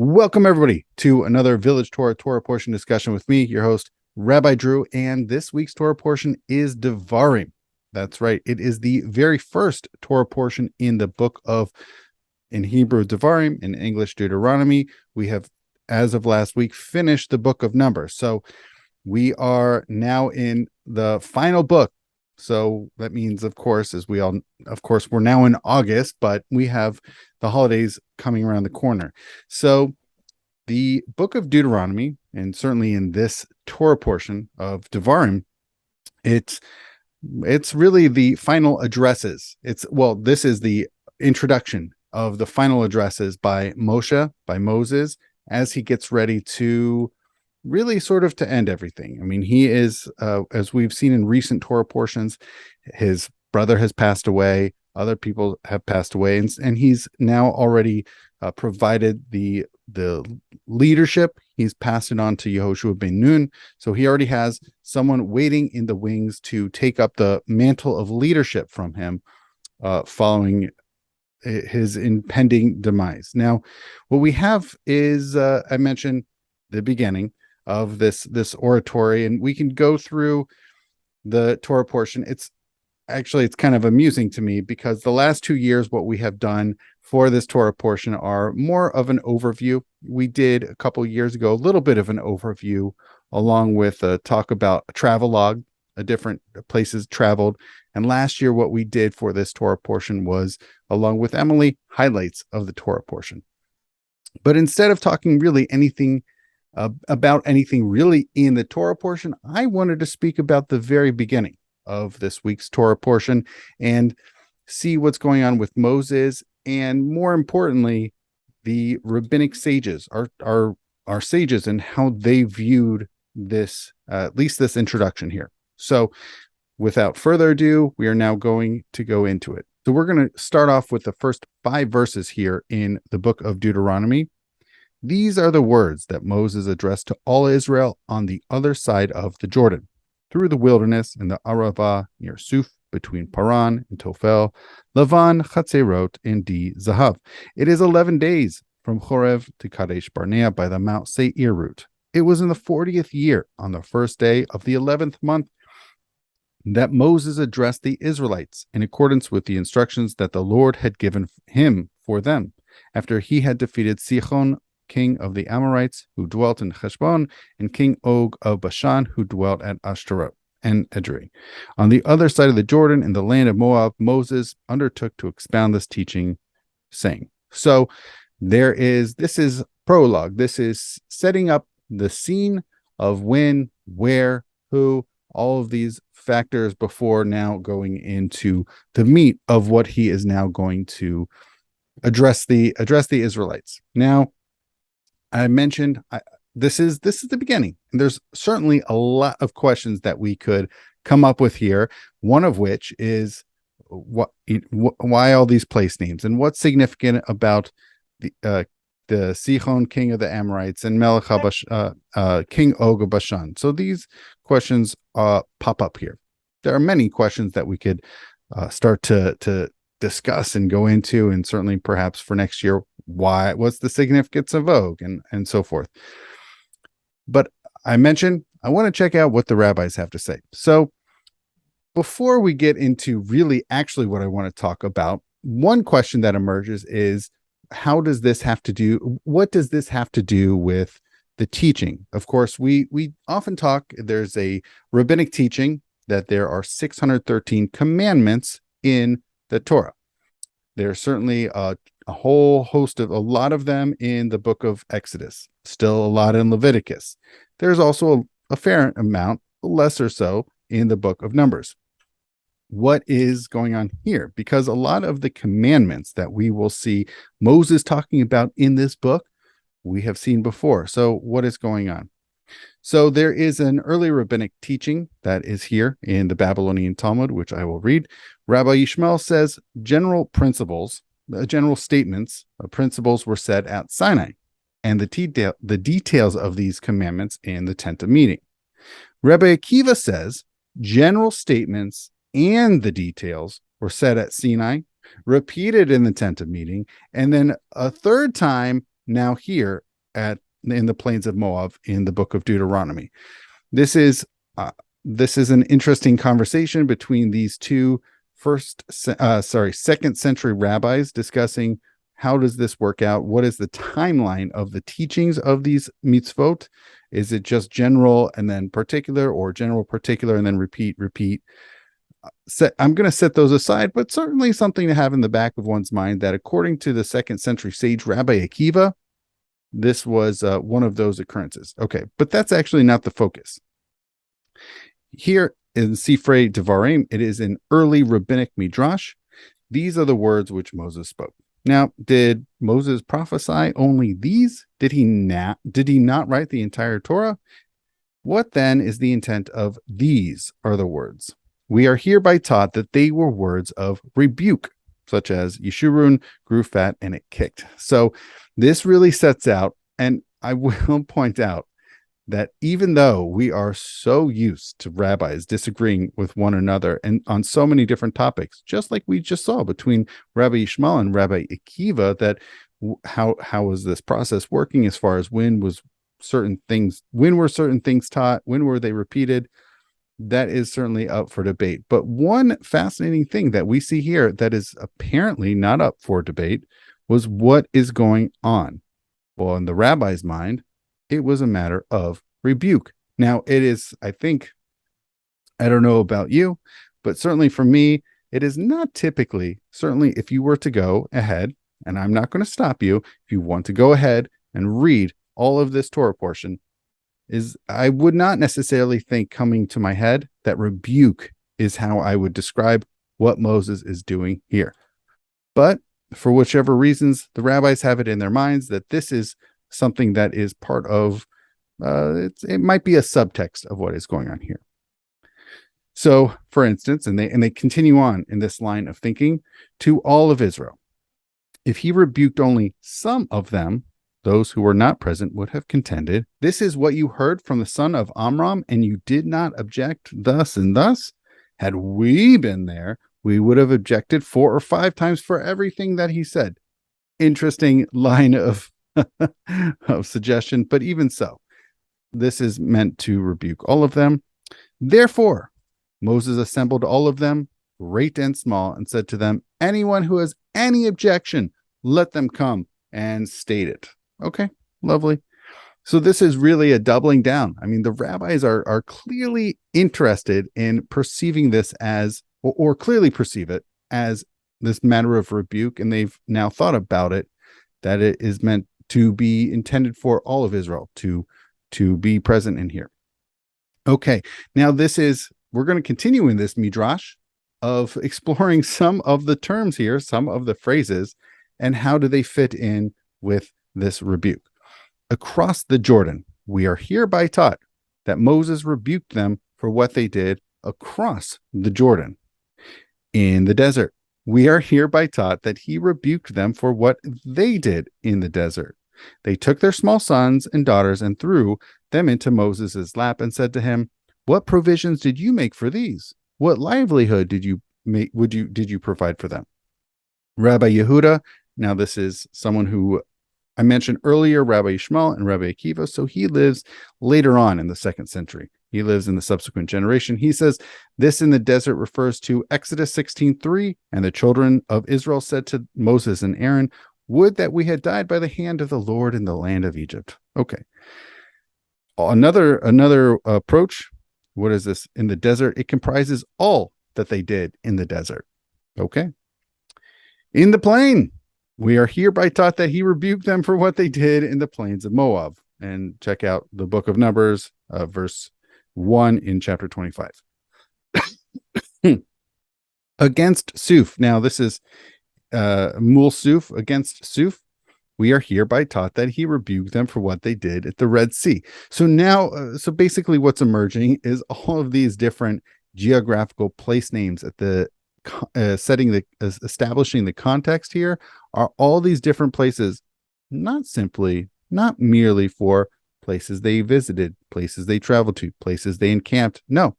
Welcome, everybody, to another Village Torah portion discussion with me, your host, Rabbi Drew. And this week's Torah portion is Devarim. That's right. It is the very first Torah portion in the book of, in Hebrew, Devarim, in English, Deuteronomy. We have, as of last week, finished the book of Numbers. So we are now in the final book. So that means, of course, we're now in August, but we have the holidays coming around the corner. So the book of Deuteronomy, and certainly in this Torah portion of Devarim, it's really the final addresses. This is the introduction of the final addresses by Moses, as he gets ready to really sort of to end everything. I mean, he is, as we've seen in recent Torah portions, his brother has passed away, other people have passed away, and he's now already provided the leadership. He's passed it on to Yehoshua ben Nun, so he already has someone waiting in the wings to take up the mantle of leadership from him, following his impending demise. Now, what we have is, I mentioned the beginning of this oratory, and we can go through the Torah portion. It's kind of amusing to me because the last 2 years, what we have done for this Torah portion are more of an overview. We did a couple years ago a little bit of an overview, along with a talk about a travel log, different places traveled. And last year, what we did for this Torah portion was, along with Emily, highlights of the Torah portion. But instead of talking really about anything really in the Torah portion, I wanted to speak about the very beginning of this week's Torah portion and see what's going on with Moses, and more importantly, the rabbinic sages, our sages, and how they viewed this, at least this introduction here. So without further ado, we are now going to go into it. So we're going to start off with the first 5 verses here in the book of Deuteronomy. These are the words that Moses addressed to all Israel on the other side of the Jordan, through the wilderness in the Arava near Suf, between Paran and Tophel, Lavan, Chatzerot, and Di Zahav. It is 11 days from Chorev to Kadesh Barnea by the Mount Seir route. It was in the 40th year, on the first day of the 11th month, that Moses addressed the Israelites in accordance with the instructions that the Lord had given him for them, after he had defeated Sihon, king of the Amorites, who dwelt in Heshbon, and King Og of Bashan, who dwelt at Ashtaroth and Edrei. On the other side of the Jordan, in the land of Moab, Moses undertook to expound this teaching, saying. So this is prologue. This is setting up the scene of when, where, who, all of these factors before now going into the meat of what he is now going to address the Israelites. Now, I mentioned this is the beginning, and there's certainly a lot of questions that we could come up with here. One of which is why all these place names, and what's significant about the Sihon, king of the Amorites, and Melech King Og of Bashan. So these questions pop up here. There are many questions that we could start to discuss and go into, and certainly perhaps for next year, what's the significance of Og, and so forth. But I mentioned I want to check out what the rabbis have to say. So before we get into really actually what I want to talk about, one question that emerges is, what does this have to do with the teaching? Of course, we often talk, there's a rabbinic teaching that there are 613 commandments in the Torah. There's certainly a whole host of, a lot of them in the book of Exodus, still a lot in Leviticus. There's also a fair amount, less or so, in the book of Numbers. What is going on here? Because a lot of the commandments that we will see Moses talking about in this book, we have seen before. So what is going on? So there is an early rabbinic teaching that is here in the Babylonian Talmud, which I will read. Rabbi Yishmael says general statements of principles were said at Sinai, and the details of these commandments in the tent of meeting. Rabbi Akiva says general statements and the details were said at Sinai, repeated in the tent of meeting, and then a third time now here in the plains of Moab in the book of Deuteronomy. This is an interesting conversation between these two second century rabbis discussing how does this work out? What is the timeline of the teachings of these mitzvot? Is it just general and then particular, or general, particular, and then repeat? I'm going to set those aside, but certainly something to have in the back of one's mind that according to the second century sage Rabbi Akiva, this was one of those occurrences. Okay, but that's actually not the focus. Here in Sifrei Devarim, it is an early rabbinic midrash. These are the words which Moses spoke. Now, did Moses prophesy only these? Did he not write the entire Torah? What then is the intent of these are the words? We are hereby taught that they were words of rebuke, such as Yeshurun grew fat and it kicked. So this really sets out, and I will point out that even though we are so used to rabbis disagreeing with one another and on so many different topics, just like we just saw between Rabbi Yishmael and Rabbi Akiva, that how was this process working as far as when were certain things taught, when were they repeated? That is certainly up for debate. But one fascinating thing that we see here that is apparently not up for debate was what is going on. Well, in the rabbi's mind, it was a matter of rebuke. Now, it is, I don't know about you, but certainly for me, it is not typically, certainly if you were to go ahead, and I'm not going to stop you, if you want to go ahead and read all of this Torah portion, I would not necessarily think coming to my head that rebuke is how I would describe what Moses is doing here. But for whichever reasons, the rabbis have it in their minds that this is something that is part of, it might be a subtext of what is going on here. So, for instance, and they continue on in this line of thinking, to all of Israel, if he rebuked only some of them, those who were not present would have contended, this is what you heard from the son of Amram, and you did not object thus and thus. Had we been there, we would have objected 4 or 5 times for everything that he said. Interesting line of suggestion, but even so, this is meant to rebuke all of them. Therefore, Moses assembled all of them, great and small, and said to them, anyone who has any objection, let them come and state it. Okay, lovely. So this is really a doubling down. I mean, the rabbis are clearly interested in perceiving this as, or clearly perceive it as this matter of rebuke, and they've now thought about it, that it is meant to be intended for all of Israel to be present in here. Okay, now we're going to continue in this midrash of exploring some of the terms here, some of the phrases, and how do they fit in with this rebuke. Across the Jordan, we are hereby taught that Moses rebuked them for what they did across the Jordan. In the desert, we are hereby taught that he rebuked them for what they did in the desert. They took their small sons and daughters and threw them into Moses' lap and said to him, what provisions did you make for these? What livelihood did you provide for them? Rabbi Yehuda, now this is someone who I mentioned earlier, Rabbi Yishmael and Rabbi Akiva, so he lives later on in the 2nd century. He lives in the subsequent generation. He says, this in the desert refers to Exodus 16:3, and the children of Israel said to Moses and Aaron, would that we had died by the hand of the Lord in the land of Egypt. Okay. Another approach, what is this? In the desert, it comprises all that they did in the desert. Okay. In the plain, we are hereby taught that he rebuked them for what they did in the plains of Moab. And check out the book of Numbers, verse 1 in chapter 25. Against Suf. Now, this is Mul Suf, against Suf. We are hereby taught that he rebuked them for what they did at the Red Sea. So now, so basically what's emerging is all of these different geographical place names at the establishing the context here are all these different places, not merely for places they visited, places they traveled to, places they encamped. No,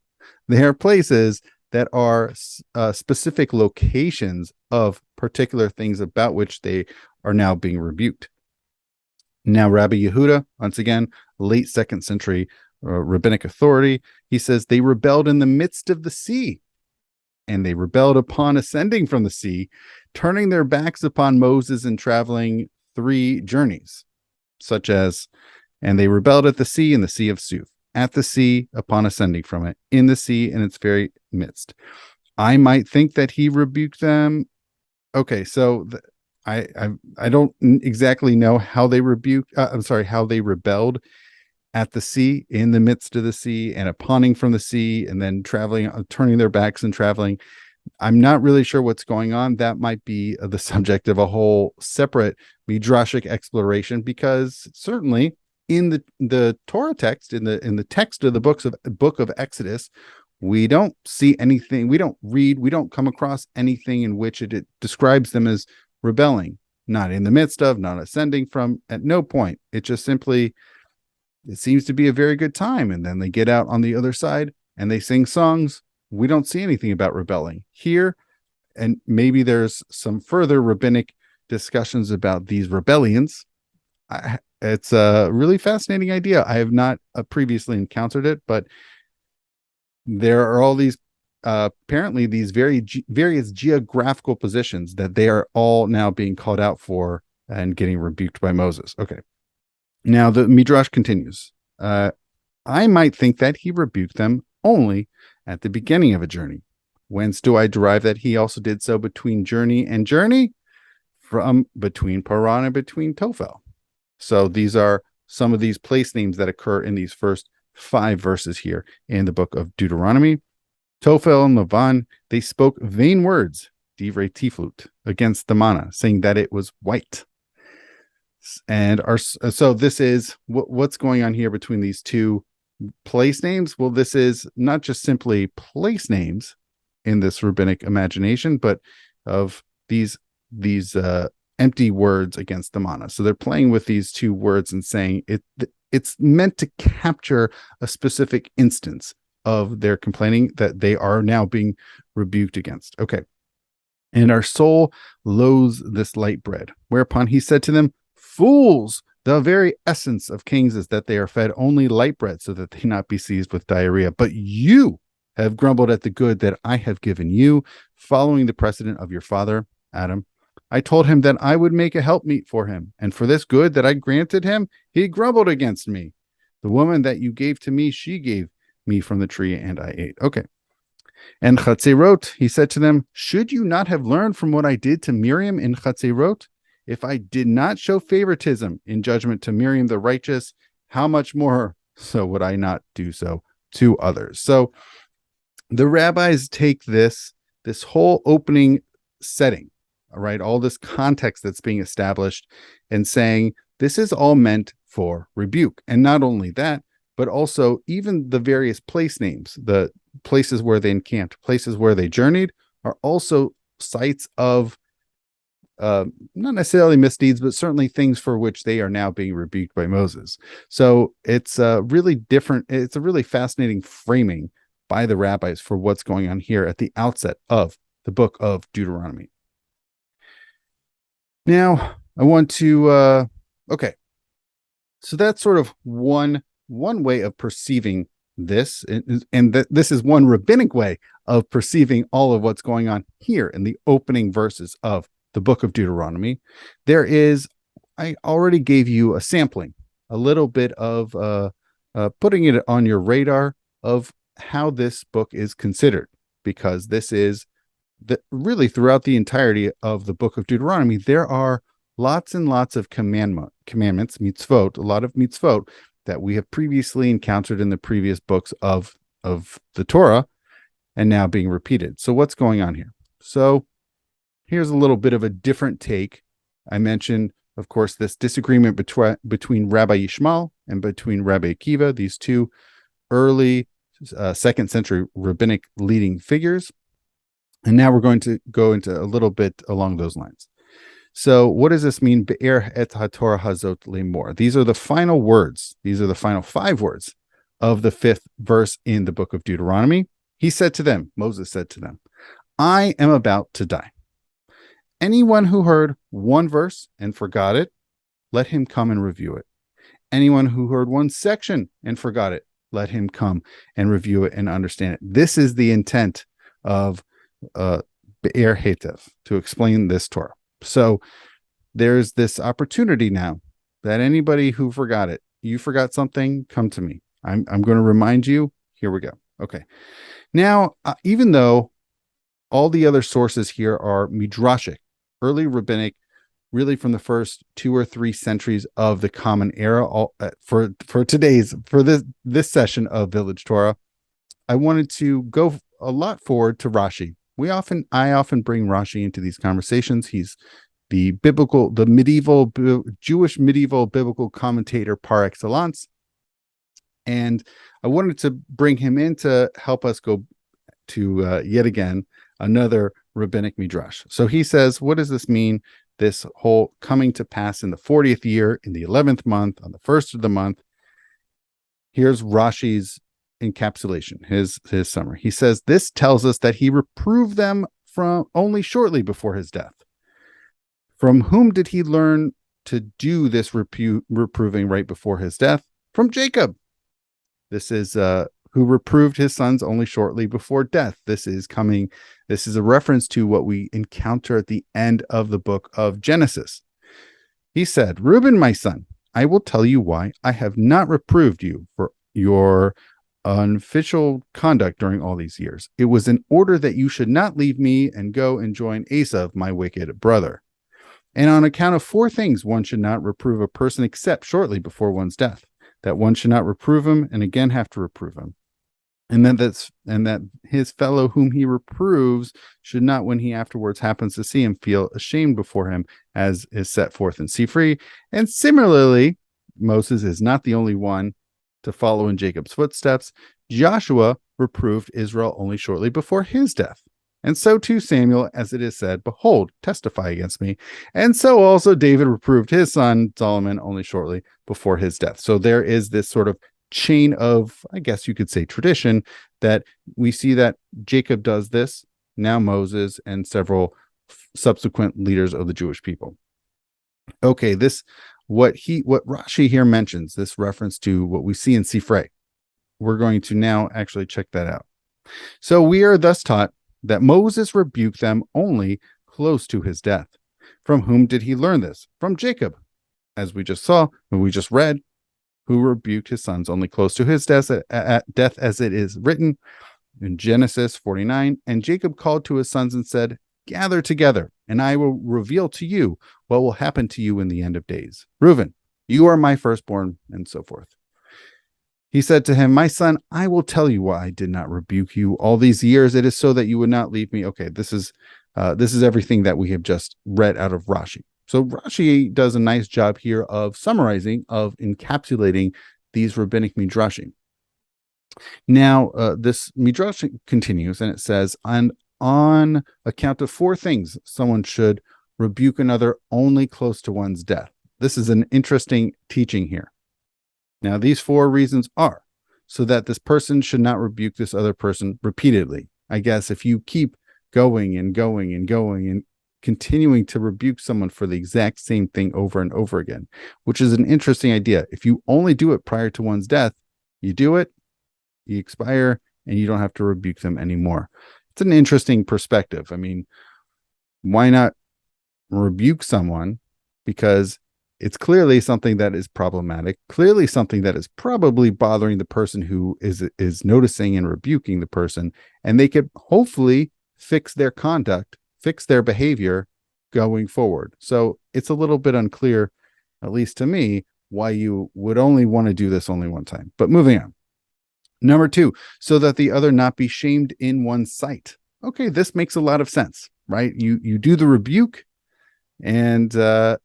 they are places that are specific locations of particular things about which they are now being rebuked. Now, Rabbi Yehuda, once again, late 2nd century rabbinic authority, he says they rebelled in the midst of the sea, and they rebelled upon ascending from the sea, turning their backs upon Moses and traveling 3 journeys, such as, and they rebelled at the sea in the sea of Suf, at the sea upon ascending from it, in the sea in its very midst. I might think that he rebuked them. Okay, so I don't exactly know how they how they rebelled at the sea, in the midst of the sea, and uponing from the sea, and then traveling, turning their backs and traveling. I'm not really sure what's going on. That might be the subject of a whole separate midrashic exploration, because certainly in the Torah text, in the text of the book of Exodus, we don't see anything. We don't come across anything in which it describes them as rebelling. Not in the midst of, not ascending from. At no point. It just simply, it seems to be a very good time, and then they get out on the other side and they sing songs. We don't see anything about rebelling here, and maybe there's some further rabbinic discussions about these rebellions. It's a really fascinating idea. I have not previously encountered it, but there are all these apparently these various geographical positions that they are all now being called out for and getting rebuked by Moses. Okay. Now the Midrash continues. I might think that he rebuked them only at the beginning of a journey. Whence do I derive that he also did so between journey and journey? From between Paran and between Tophel. So these are some of these place names that occur in these first 5 verses here in the book of Deuteronomy. Tophel and Lavan, they spoke vain words, divrei tiflut, against the manna, saying that it was white. And so this is what's going on here between these 2 place names. Well, this is not just simply place names in this rabbinic imagination, but of these empty words against the manna. So they're playing with these 2 words and saying it's meant to capture a specific instance of their complaining that they are now being rebuked against. Okay. And our soul loathes this light bread. Whereupon he said to them, fools, the very essence of kings is that they are fed only light bread, so that they not be seized with diarrhea. But you have grumbled at the good that I have given you, following the precedent of your father, Adam. I told him that I would make a helpmeet for him, and for this good that I granted him, he grumbled against me. The woman that you gave to me, she gave me from the tree, and I ate. Okay. And Chatzerot, he said to them, should you not have learned from what I did to Miriam in Chatzerot? If I did not show favoritism in judgment to Miriam the righteous, how much more so would I not do so to others? So the rabbis take this whole opening setting, all right, all this context that's being established, and saying this is all meant for rebuke. And not only that, but also even the various place names, the places where they encamped, places where they journeyed, are also sites of not necessarily misdeeds, but certainly things for which they are now being rebuked by Moses. So it's really different. It's a really fascinating framing by the rabbis for what's going on here at the outset of the book of Deuteronomy. Now, I want to, okay. So that's sort of one way of perceiving this, and this is one rabbinic way of perceiving all of what's going on here in the opening verses of the book of Deuteronomy. I already gave you a sampling, a little bit of putting it on your radar of how this book is considered, because this is really throughout the entirety of the book of Deuteronomy, there are lots and lots of commandments, mitzvot, a lot of mitzvot that we have previously encountered in the previous books of the Torah, and now being repeated. So what's going on here? So here's a little bit of a different take. I mentioned, of course, this disagreement between Rabbi Yishmael and between Rabbi Akiva, these 2 early 2nd century rabbinic leading figures. And now we're going to go into a little bit along those lines. So what does this mean? Be'er et haTorah hazot lemor. These are the final words. These are the final 5 words of the 5th verse in the book of Deuteronomy. He said to them, Moses said to them, I am about to die. Anyone who heard one verse and forgot it let him come and review it. Anyone who heard one section and forgot it, let him come and review it and understand it. This is the intent of Be'er Hetev, to explain this Torah. So there's this opportunity now that anybody who forgot it, you forgot something, come to me. I'm going to remind you. Here we go. Okay. Now, even though all the other sources here are midrashic, early rabbinic, really from the first 2 or 3 centuries of the Common Era, for this session of Village Torah, I wanted to go a lot forward to Rashi. I often bring Rashi into these conversations. He's the Jewish medieval biblical commentator par excellence. And I wanted to bring him in to help us go to yet again another rabbinic midrash. So he says, what does this mean? This whole coming to pass in the 40th year, in the 11th month, on the first of the month. Here's Rashi's encapsulation, his summary. He says, this tells us that he reproved them from only shortly before his death. From whom did he learn to do this reproving right before his death? From Jacob. This is who reproved his sons only shortly before death. This is a reference to what we encounter at the end of the book of Genesis. He said, Reuben, my son, I will tell you why I have not reproved you for your unofficial conduct during all these years. It was in order that you should not leave me and go and join Esav, my wicked brother. And on account of 4 things, one should not reprove a person except shortly before one's death, that one should not reprove him and again have to reprove him. And that his fellow whom he reproves should not, when he afterwards happens to see him, feel ashamed before him, as is set forth in Sifri. And similarly, Moses is not the only one to follow in Jacob's footsteps. Joshua reproved Israel only shortly before his death. And so too Samuel, as it is said, behold, testify against me. And so also David reproved his son Solomon only shortly before his death. So there is this sort of chain of, I guess you could say, tradition that we see that Jacob does this, now Moses, and several subsequent leaders of the Jewish people. Okay, what Rashi here mentions, this reference to what we see in Sifrei. We're going to now actually check that out. So we are thus taught that Moses rebuked them only close to his death. From whom did he learn this? From Jacob, as we just saw, and we just read, who rebuked his sons only close to his death, as it is written in Genesis 49. And Jacob called to his sons and said, gather together, and I will reveal to you what will happen to you in the end of days. Reuben, you are my firstborn, and so forth. He said to him, my son, I will tell you why I did not rebuke you all these years. It is so that you would not leave me. Okay, this is everything that we have just read out of Rashi. So Rashi does a nice job here of summarizing, of encapsulating these rabbinic midrashim. Now, this midrash continues, and it says, and on account of 4 things, someone should rebuke another only close to one's death. This is an interesting teaching here. Now, these 4 reasons are so that this person should not rebuke this other person repeatedly. I guess if you keep going and going and going and continuing to rebuke someone for the exact same thing over and over again, which is an interesting idea. If you only do it prior to one's death, you do it, you expire, and you don't have to rebuke them anymore. It's an interesting perspective. I mean, why not rebuke someone? Because it's clearly something that is problematic, clearly something that is probably bothering the person who is noticing and rebuking the person, and they could hopefully fix their conduct, fix their behavior going forward. So it's a little bit unclear, at least to me, why you would only want to do this only one time. But moving on. Number 2, so that the other not be shamed in one's sight. Okay, this makes a lot of sense, right? You do the rebuke, and I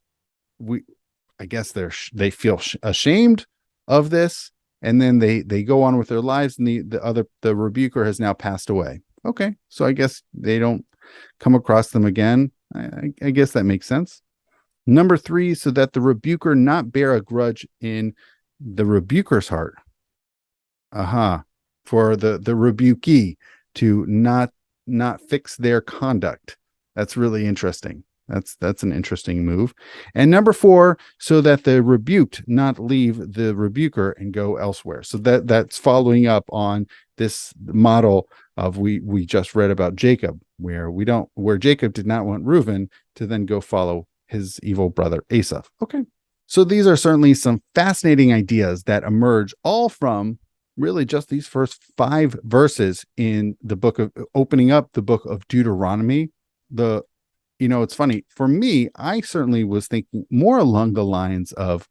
guess they feel ashamed of this, and then they go on with their lives, and the rebuker has now passed away. Okay, so I guess they don't come across them again. I guess that makes sense. Number 3, so that the rebuker not bear a grudge in the rebuker's heart. For the rebukee to not fix their conduct. That's really interesting. That's an interesting move. And number 4, so that the rebuked not leave the rebuker and go elsewhere. So that's following up on this model of we just read about Jacob, where Jacob did not want Reuben to then go follow his evil brother Esau. Okay. So these are certainly some fascinating ideas that emerge all from really just these first 5 verses in the book of opening up the book of Deuteronomy. It's funny for me, I certainly was thinking more along the lines of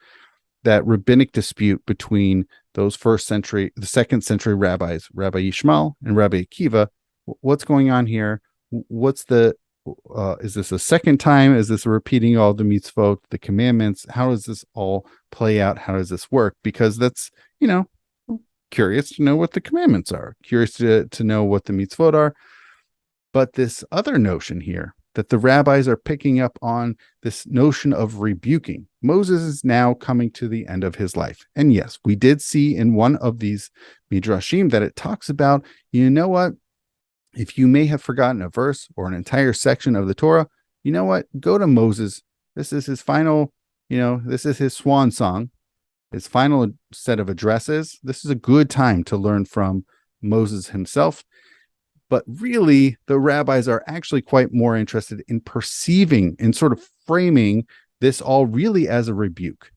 that rabbinic dispute between those the 2nd century rabbis, Rabbi Yishmael and Rabbi Akiva. What's going on here? Is this a second time? Is this repeating all the mitzvot, the commandments? How does this all play out? How does this work? Because that's, curious to know what the commandments are, curious to know what the mitzvot are. But this other notion here, that the rabbis are picking up on this notion of rebuking. Moses is now coming to the end of his life. And yes, we did see in one of these midrashim that it talks about, you know what? If you may have forgotten a verse or an entire section of the Torah, you know what? Go to Moses. This is his final, this is his swan song, his final set of addresses. This is a good time to learn from Moses himself. But really, the rabbis are actually quite more interested in perceiving and sort of framing this all really as a rebuke.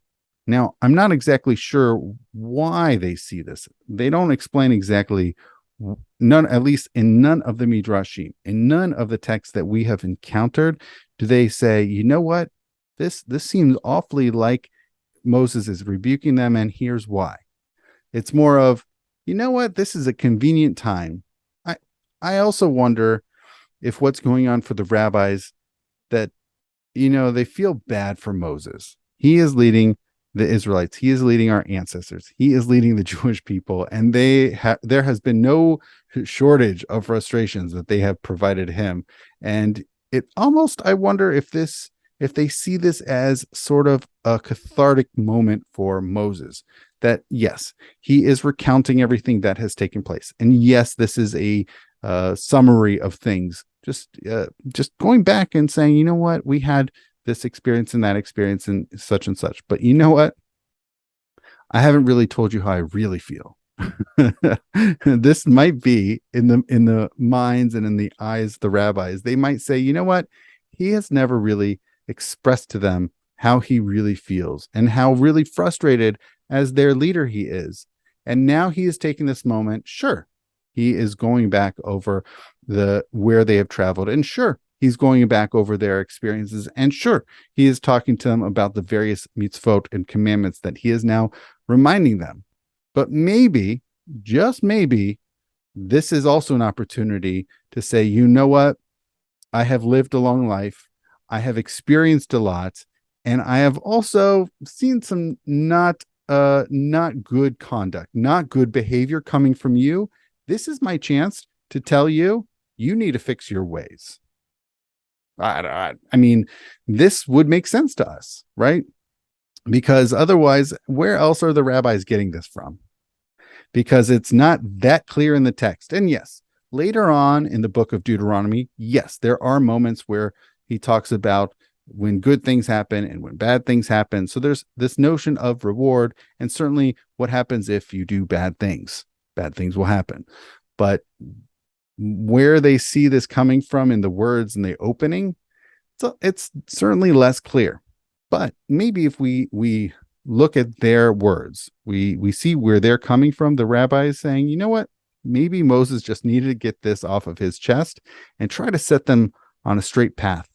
Now, I'm not exactly sure why they see this. They don't explain exactly, at least in none of the midrashim, in none of the texts that we have encountered, do they say, you know what, this seems awfully like Moses is rebuking them, and here's why. It's more of, you know what, this is a convenient time. I also wonder if what's going on for the rabbis, that, they feel bad for Moses. He is leading the Israelites. He is leading our ancestors. He is leading the Jewish people. And there has been no shortage of frustrations that they have provided him. And it almost, I wonder if they see this as sort of a cathartic moment for Moses, that yes, he is recounting everything that has taken place. And yes, this is a summary of things, just going back and saying, you know what, we had this experience and that experience and such, but you know what, I haven't really told you how I really feel. This might be in the minds and in the eyes of the rabbis. They might say, you know what, he has never really expressed to them how he really feels and how really frustrated as their leader he is. And now he is taking this moment. Sure, he is going back over where they have traveled. And sure, he's going back over their experiences. And sure, he is talking to them about the various mitzvot and commandments that he is now reminding them. But maybe, just maybe, this is also an opportunity to say, you know what? I have lived a long life. I have experienced a lot. And I have also seen some not good conduct, not good behavior coming from you. This is my chance to tell you, you need to fix your ways. I mean, this would make sense to us, right? Because otherwise, where else are the rabbis getting this from? Because it's not that clear in the text. And yes, later on in the book of Deuteronomy, yes, there are moments where he talks about when good things happen and when bad things happen. So there's this notion of reward, and certainly what happens if you do bad things. Bad things will happen. But where they see this coming from in the words in the opening, it's certainly less clear. But maybe if we look at their words, we see where they're coming from, the rabbis saying, you know what, maybe Moses just needed to get this off of his chest and try to set them on a straight path.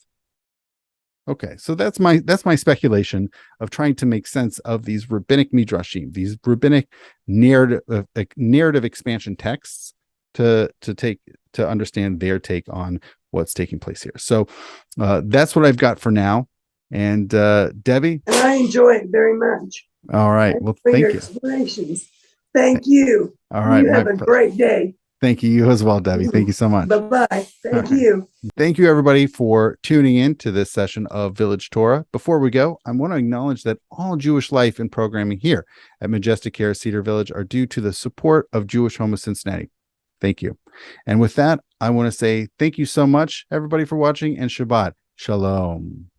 Okay, so that's my speculation of trying to make sense of these rabbinic midrashim, these rabbinic narrative expansion texts to understand their take on what's taking place here. So that's what I've got for now. And Debbie, and I enjoy it very much. All right, well, thank you. Explanations. Thank you. All right, you have a great day. Thank you. You as well, Debbie. Thank you so much. Bye-bye. Thank you. Thank you, everybody, for tuning in to this session of Village Torah. Before we go, I want to acknowledge that all Jewish life and programming here at Majestic Care Cedar Village are due to the support of Jewish Home of Cincinnati. Thank you. And with that, I want to say thank you so much, everybody, for watching, and Shabbat Shalom.